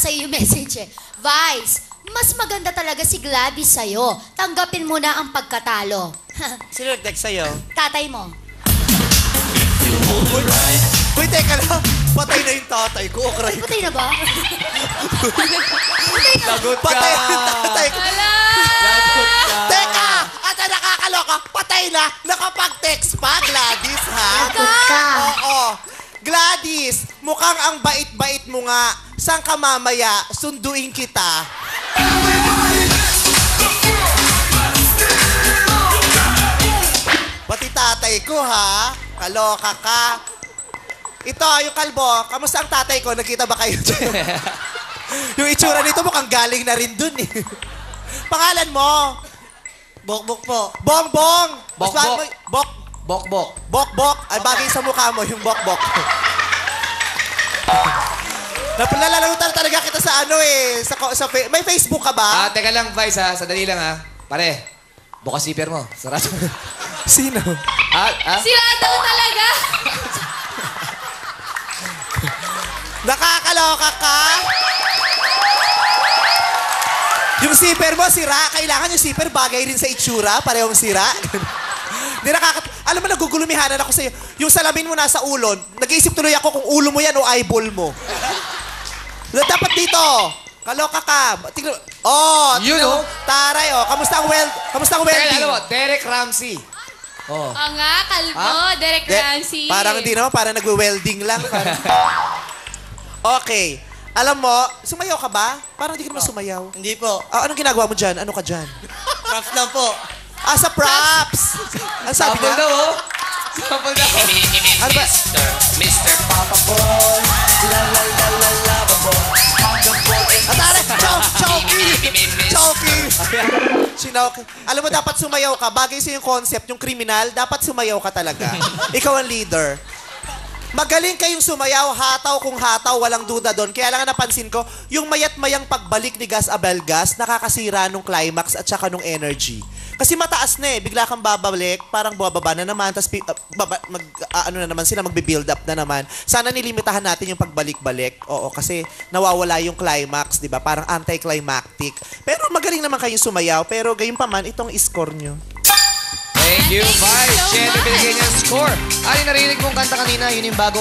sa'yo yung message eh. Vice, mas maganda talaga si Gladys sa'yo. Tanggapin mo na ang pagkatalo. Sino nag-text sa'yo? Tatay mo. Uy, teka lang. Patay na yung tatay ko. Ay, patay na ba? Lagot ka. Patay na yung tatay ko. Lagot ka. Teka! At nakakaloka, patay na. Nakapag-text pa, Gladys, ha? Lagot ka. Oo. Gladys, mukhang ang bait-bait mo nga. Saan ka mamaya? Sunduin kita. Pati tatay ko, ha? Kaloka ka. Ito, yung kalbo. Kamusta ang tatay ko? Nakita ba kayo dyan? Yung itsura nito mukhang galing na rin dun, eh. Pangalan mo? Bok-bok po. Bongbong! Bokbok. Bok. Bok-bok. Bok. Ay, bagay sa mukha mo, yung bok. Napalalalarutan talaga kita sa ano eh. May Facebook ka ba? Teka lang, Vice ha. Sandali lang ha. Pare, bukas zipper mo. Sarado. Sino? Sila daw talaga. Nakakaloka ka? Yung zipper mo, sira. Kailangan yung zipper bagay rin sa itsura. Parehong sira. Alam mo, nagugulumihanan ako sa'yo. Yung salamin mo nasa ulon, nag-iisip tuloy ako kung ulo mo yan o eyeball mo. Dapat dito. Kaloka ka. Tignan. Yun, tignan mo. oh. Taray, oh. Kamusta ang Teka, welding? alam mo, Derek Ramsey. Oh. Oo nga, kalbo, Derek Ramsey. Parang hindi naman, parang nagwe-welding lang. Okay. Alam mo, sumayaw ka ba? Parang hindi ka naman sumayaw. Hindi po. Anong ginagawa mo dyan? Ano ka dyan? Props lang po. Sa props! Ang sabi Sample niya? daw, oh. Sample daw. Ano ba? Mr. Papa Boy, la la la la lava boy, Honda boy, Atare! Chowky! Sinawky. Alam mo, dapat sumayaw ka. Bagay sa yung concept, yung kriminal, dapat sumayaw ka talaga. Ikaw ang leader. Magaling kayong sumayaw, hataw kung hataw, walang duda doon. Kaya lang napansin ko, yung mayat-mayang pagbalik ni Gas Abelgas, nakakasira nung climax at saka nung energy. Kasi mataas na eh, bigla kang babalik, parang bababa na naman, tapos magbe-build up na naman. Sana nilimitahan natin yung pagbalik-balik. Oo, kasi nawawala yung climax, di ba? Parang anti-climactic. Pero magaling naman kayong sumayaw, pero gayon pa man, itong score nyo. Thank you, Thank you Vice. so Siyempre, much. binigay niya ang score. Ay, narinig mong kanta kanina, yun yung bago